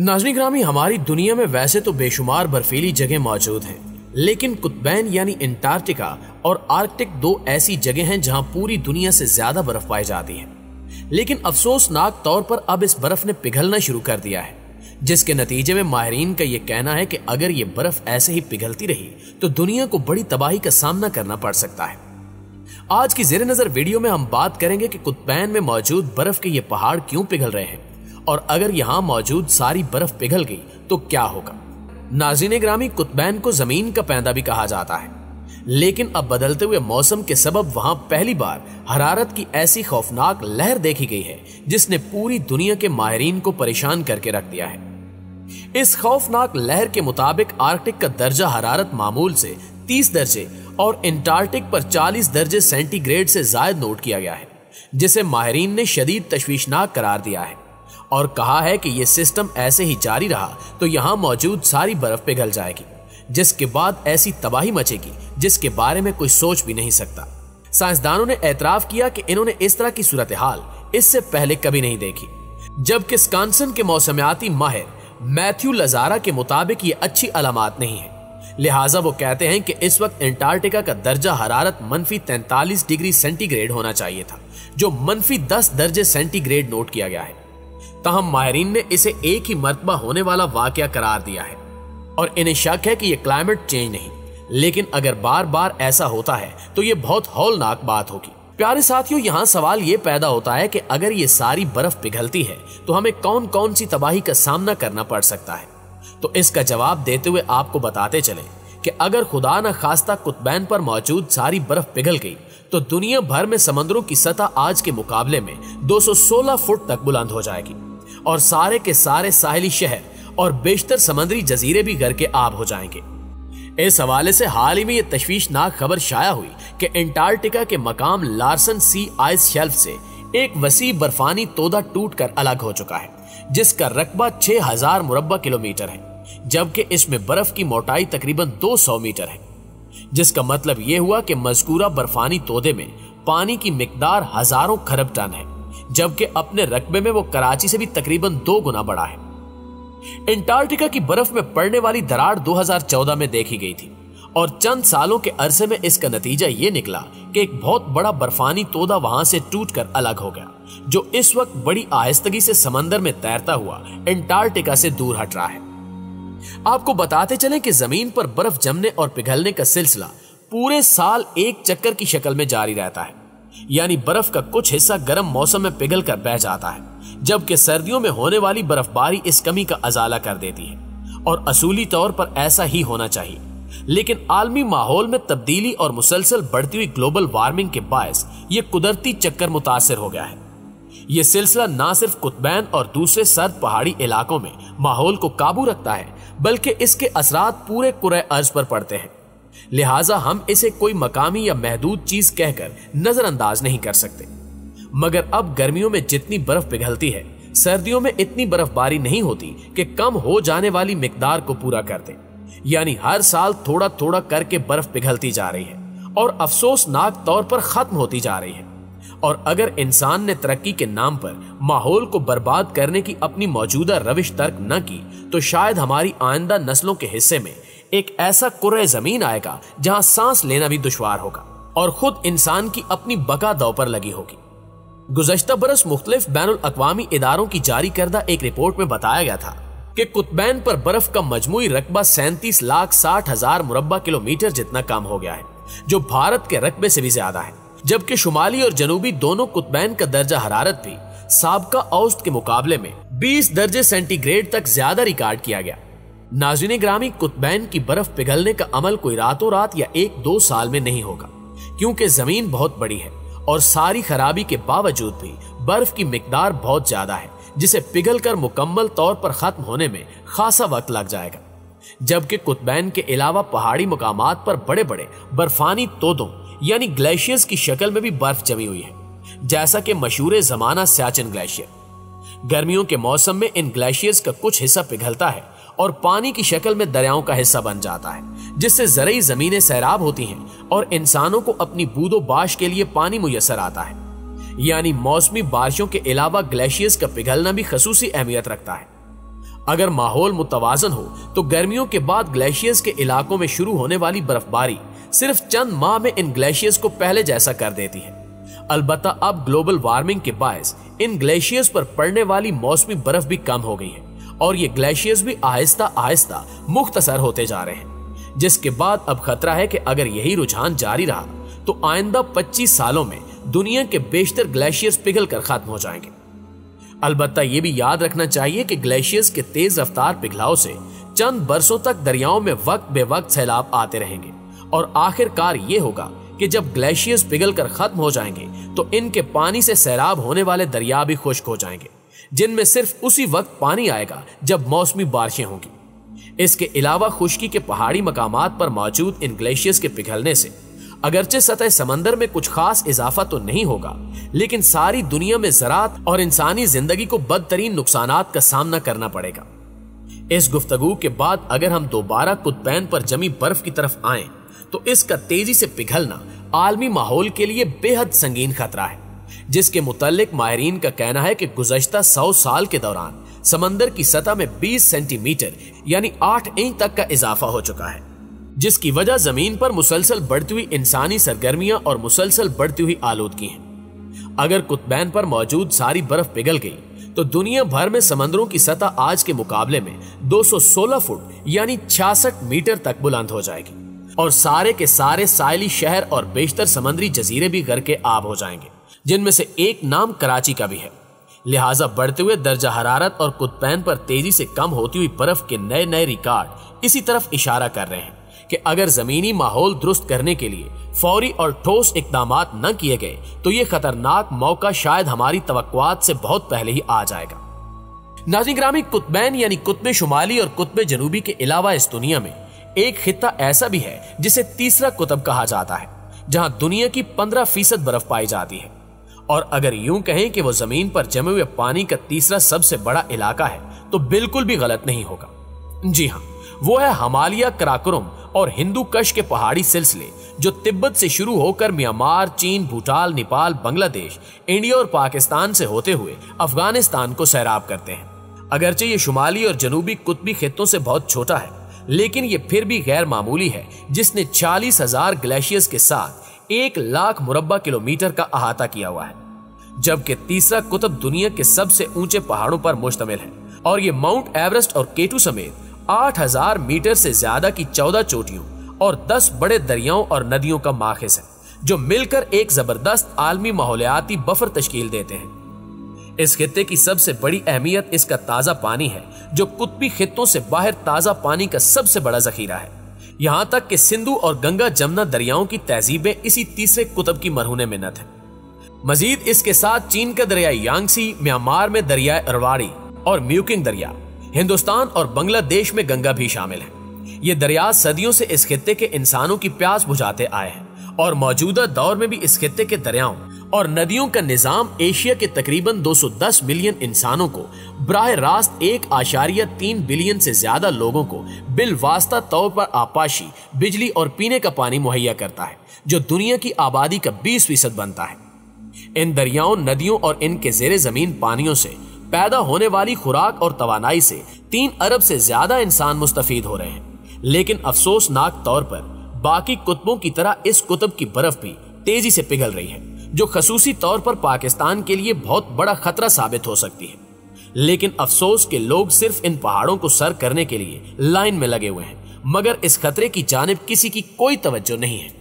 नाज़रीन ग्रामी, हमारी दुनिया में वैसे तो बेशुमार बर्फीली जगह मौजूद हैं, लेकिन कुतबैन यानी अंटार्कटिका और आर्कटिक दो ऐसी जगह हैं जहां पूरी दुनिया से ज्यादा बर्फ पाई जाती है। लेकिन अफसोसनाक तौर पर अब इस बर्फ ने पिघलना शुरू कर दिया है, जिसके नतीजे में माहिरीन का यह कहना है कि अगर ये बर्फ ऐसे ही पिघलती रही तो दुनिया को बड़ी तबाही का सामना करना पड़ सकता है। आज की ज़ेरे नजर वीडियो में हम बात करेंगे कि कुतबैन में मौजूद बर्फ के ये पहाड़ क्यों पिघल रहे हैं और अगर यहाँ मौजूद सारी बर्फ पिघल गई तो क्या होगा। नाज़रीन ग्रामी, कुतबैन को जमीन का पैंदा भी कहा जाता है, लेकिन अब बदलते हुए मौसम के सबब वहां पहली बार हरारत की ऐसी खौफनाक लहर देखी गई है जिसने पूरी दुनिया के माहिरीन को परेशान करके रख दिया है। इस खौफनाक लहर के मुताबिक आर्कटिक का दर्जा हरारत मामूल से 30 दर्जे और अंटार्कटिक पर 40 दर्जे सेंटीग्रेड से ज्यादा नोट किया गया है, जिसे माहिरीन ने शदीद तशवीशनाक करार दिया है और कहा है कि यह सिस्टम ऐसे ही जारी रहा तो यहां मौजूद सारी बर्फ पिघल जाएगी, जिसके बाद ऐसी तबाही मचेगी जिसके बारे में कोई सोच भी नहीं सकता। साइंसदानों ने एतराफ किया कि इन्होंने इस तरह की सूरत हाल इससे पहले कभी नहीं देखी, जबकि विस्कॉन्सिन के मौसमियाती माहिर मैथ्यू लजारा के मुताबिक ये अच्छी अलामत नहीं है। लिहाजा वो कहते हैं कि इस वक्त अंटार्कटिका का दर्जा हरारत -43 डिग्री सेंटीग्रेड होना चाहिए था, जो -10 दर्जे सेंटीग्रेड नोट किया गया है। ताहम माहिरीन ने इसे एक ही मर्तबा होने वाला वाकया करार दिया है और इन्हें शक है कि यह क्लाइमेट चेंज नहीं, लेकिन अगर बार बार ऐसा होता है तो यह बहुत हौलनाक बात होगी। प्यारे साथियों, यहाँ सवाल ये पैदा होता है कि अगर ये सारी बर्फ पिघलती है तो हमें कौन कौन सी तबाही का सामना करना पड़ सकता है। तो इसका जवाब देते हुए आपको बताते चले कि अगर खुदा न खास्ता कुतबैन पर मौजूद सारी बर्फ पिघल गई तो दुनिया भर में समंदरों की सतह आज के मुकाबले में 216 फुट तक बुलंद हो जाएगी और सारे के सारे साहिली शहर और बेशतर समंदरी जजीरे भी घर के आब हो जाएंगे। इस हवाले से हाल ही में यह तशवीशनाक खबर शाया हुई कि अंटार्कटिका के मकाम लार्सन सी आइस शेल्फ से एक वसी बर्फानी तोदा टूटकर अलग हो चुका है, जिसका रकबा 6000 मुरब्बा किलोमीटर है, जबकि इसमें बर्फ की मोटाई तकरीबन 200 मीटर है, जिसका मतलब यह हुआ कि मज़कूरा बर्फानी तोदे में पानी की मिकदार हजारों खरब टन है, जबकि अपने रकबे में वो कराची से भी तकरीबन 2 गुना बड़ा है। अंटार्कटिका की बर्फ में पड़ने वाली दरार 2014 में देखी गई थी और चंद सालों के अरसे में इसका नतीजा ये निकला कि एक बहुत बड़ा बर्फानी तोदा वहां से टूटकर अलग हो गया, जो इस वक्त बड़ी आहिस्तगी से समंदर में तैरता हुआ अंटार्कटिका से दूर हट रहा है। आपको बताते चलें कि जमीन पर बर्फ जमने और पिघलने का सिलसिला पूरे साल एक चक्कर की शक्ल में जारी रहता है, यानी बर्फ का कुछ हिस्सा गर्म मौसम में पिघल कर बह जाता है, जबकि सर्दियों में होने वाली बर्फबारी इस कमी का अजाला कर देती है और असूली तौर पर ऐसा ही होना चाहिए। लेकिन आलमी माहौल में तब्दीली और मुसलसल बढ़ती हुई ग्लोबल वार्मिंग के बायस ये कुदरती चक्कर मुतासिर हो गया है। ये सिलसिला न सिर्फ कुतबैन और दूसरे सर्द पहाड़ी इलाकों में माहौल को काबू रखता है, बल्कि इसके असरात पूरे कुरे अर्ज पर पड़ते हैं। लिहाजा हम इसे कोई मकामी या महदूद चीज कहकर नजरअंदाज नहीं कर सकते। मगर अब गर्मियों में जितनी बर्फ पिघलती है, सर्दियों में इतनी बर्फबारी नहीं होती कि कम हो जाने वाली मिकदार को पूरा कर दे, यानी हर साल थोड़ा थोड़ा करके बर्फ पिघलती जा रही है और अफसोसनाक तौर पर खत्म होती जा रही है। और अगर इंसान ने तरक्की के नाम पर माहौल को बर्बाद करने की अपनी मौजूदा रविश तर्क न की तो शायद हमारी आइंदा नस्लों के हिस्से में एक ऐसा कुर्रे जमीन आएगा जहां सांस लेना भी दुश्वार होगा और खुद इंसान की अपनी बका दांव पर लगी होगी। गुज़श्ता बरस मुख्तलिफ बैनुल अक़वामी इदारों की जारी करदा एक रिपोर्ट में बताया गया था कि कुतबैन पर बर्फ का मजमूई रकबा 37,60,000 मुरब्बा किलोमीटर जितना कम हो गया है, जो भारत के रकबे से भी ज्यादा है, जबकि शुमाली और जनूबी दोनों कुतबैन का दर्जा हरारत भी साबका औसत के मुकाबले में 20 दर्जे सेंटीग्रेड तक ज्यादा रिकॉर्ड किया गया। नाज़रीन ग्रामी, कुतबैन की बर्फ पिघलने का अमल कोई रातों रात या 1-2 साल में नहीं होगा, क्योंकि जमीन बहुत बड़ी है और सारी खराबी के बावजूद भी बर्फ की मिकदार बहुत ज्यादा है, जिसे पिघलकर मुकम्मल तौर पर खत्म होने में खासा वक्त लग जाएगा। जबकि कुतबैन के अलावा पहाड़ी मुकामात पर बड़े बड़े बर्फानी तोदों यानी ग्लेशियर्स की शक्ल में भी बर्फ जमी हुई है, जैसा कि मशहूर जमाना सियाचिन ग्लेशियर। गर्मियों के मौसम में इन ग्लेशियर्स का कुछ हिस्सा पिघलता है और पानी की शक्ल में दरियाओं का हिस्सा बन जाता है, जिससे ज़रई जमीनें सैराब होती हैं और इंसानों को अपनी बूदो बाश के लिए पानी मुयस्सर आता है। यानी मौसमी बारिशों के अलावा ग्लेशियर्स का पिघलना भी खसूसी अहमियत रखता है। अगर माहौल मुतवाजन हो तो गर्मियों के बाद ग्लेशियर्स के इलाकों में शुरू होने वाली बर्फबारी सिर्फ चंद माह में इन ग्लेशियर्स को पहले जैसा कर देती है। अलबत्ता अब ग्लोबल वार्मिंग के बायस इन ग्लेशियर्स पर पड़ने वाली मौसमी बर्फ भी कम हो गई है और ये ग्लेशियर्स भी आहिस्ता आहिस्ता मुख्तसर होते जा रहे हैं, जिसके बाद अब खतरा है कि अगर यही रुझान जारी रहा तो आइंदा 25 सालों में दुनिया के बेशतर ग्लेशियर्स पिघल कर खत्म हो जाएंगे। अलबत्ता ये भी याद रखना चाहिए कि ग्लेशियर्स के तेज रफ्तार पिघलाव से चंद बरसों तक दरियाओं में वक्त बेवक्त सैलाब आते रहेंगे और आखिरकार ये होगा कि जब ग्लेशियर्स पिघल कर खत्म हो जाएंगे तो इनके पानी से सैलाब होने वाले दरिया भी खुश्क हो जाएंगे, जिनमें सिर्फ उसी वक्त पानी आएगा जब मौसमी बारिशें होंगी। इसके अलावा खुश्की के पहाड़ी मकामात पर मौजूद इन ग्लेशियर्स के पिघलने से अगरचे सतह समंदर में कुछ खास इजाफा तो नहीं होगा, लेकिन सारी दुनिया में ज़राअत और इंसानी जिंदगी को बदतरीन नुकसानात का सामना करना पड़ेगा। इस गुफ्तगू के बाद अगर हम दोबारा कुतबैन पर जमी बर्फ की तरफ आएं तो इसका तेजी से पिघलना आलमी माहौल के लिए बेहद संगीन खतरा है, जिसके मुतल्लिक माहिरीन का कहना है कि गुज़श्ता 100 साल के दौरान समंदर की सतह में 20 सेंटीमीटर यानी 8 इंच तक का इजाफा हो चुका है, जिसकी वजह जमीन पर मुसलसल बढ़ती हुई इंसानी सरगर्मियां और मुसलसल बढ़ती हुई आलूदगी है। अगर कुतबैन पर मौजूद सारी बर्फ पिघल गई तो दुनिया भर में समंदरों की सतह आज के मुकाबले में 216 फुट यानी 66 मीटर तक बुलंद हो जाएगी और सारे के सारे साहिली शहर और बेशतर समंदरी जजीरे भी गर्के आब हो जाएंगे, जिनमें से एक नाम कराची का भी है। लिहाजा बढ़ते हुए दर्जा हरारत और कुतबैन पर तेजी से कम होती हुई बर्फ के नए नए रिकॉर्ड इसी तरफ इशारा कर रहे हैं कि अगर जमीनी माहौल दुरुस्त करने के लिए फौरी और ठोस इकदामात न किए गए तो ये खतरनाक मौका शायद हमारी तवक्कुआत से बहुत पहले ही आ जाएगा। नाज़रीन गिरामी, कुतबैन यानी कुतब शुमाली और कुतब जनूबी के अलावा इस दुनिया में एक खित्ता ऐसा भी है जिसे तीसरा कुतब कहा जाता है, जहां दुनिया की 15% बर्फ पाई जाती है। और अगर यूं कहें कि वो जमीन पर जमे हुए पानी का तीसरा सबसे बड़ा इलाका है तो बिल्कुल भी गलत नहीं होगा। जी हाँ, वो है हिमालय, कराकोरम और हिंदू कश के पहाड़ी सिलसिले जो तिब्बत से शुरू होकर म्यांमार, चीन, भूटान, नेपाल, बांग्लादेश, इंडिया और पाकिस्तान से होते हुए अफगानिस्तान को सैराब करते हैं। अगरचे ये शुमाली और जनूबी कुतबी खित्तों से बहुत छोटा है, लेकिन ये फिर भी गैर मामूली है, जिसने 40,000 ग्लेशियर्स के साथ 1 लाख मुरब्बा किलोमीटर का अहाता किया हुआ है। जबकि तीसरा कुतब दुनिया के सबसे ऊंचे पहाड़ों पर मुश्तमिल है और ये माउंट एवरेस्ट और केटू समेत 8,000 मीटर से ज्यादा की 14 चोटियों और 10 बड़े दरियाओं और नदियों का माखिज है, जो मिलकर एक जबरदस्त आलमी माहौलियाती बफर तश्कील देते हैं। इस खित्ते की सबसे बड़ी अहमियत इसका ताजा पानी है, जो कुतबी खित्तों से बाहर ताजा पानी का सबसे बड़ा जखीरा है। यहाँ तक कि सिंधु और गंगा जमुना दरियाओं की तहजीबें इसी तीसरे कुतब की मरहून मिन्नत है। मजीद इसके साथ चीन का दरिया यांगसी, म्यांमार में दरिया अरवाड़ी और म्यूकिंग दरिया, हिंदुस्तान और बांग्लादेश में गंगा भी शामिल है। ये दरिया सदियों से इस खित्ते के इंसानों की प्यास बुझाते आए हैं और मौजूदा दौर में भी इस खित्ते के दरियाओं और नदियों का निजाम एशिया के तकरीबन 210 मिलियन इंसानों को बराह रास्त 1.3 बिलियन से ज्यादा लोगों को बिलवास्ता तौर पर आपाशी, बिजली और पीने का पानी मुहैया करता है, जो दुनिया की आबादी का 20% बनता है। इन दरियाओं, नदियों और इनके जेरे जमीन पानियों से पैदा होने वाली खुराक और तवानाई से 3 अरब से ज्यादा इंसान मुस्तफीद हो रहे हैं। लेकिन अफसोसनाक तौर पर बाकी कुतबों की तरह इस कुतब की बर्फ भी तेजी से पिघल रही है, जो खसूसी तौर पर पाकिस्तान के लिए बहुत बड़ा खतरा साबित हो सकती है। लेकिन अफसोस के लोग सिर्फ इन पहाड़ों को सर करने के लिए लाइन में लगे हुए हैं, मगर इस खतरे की जानिब किसी की कोई तवज्जो नहीं है।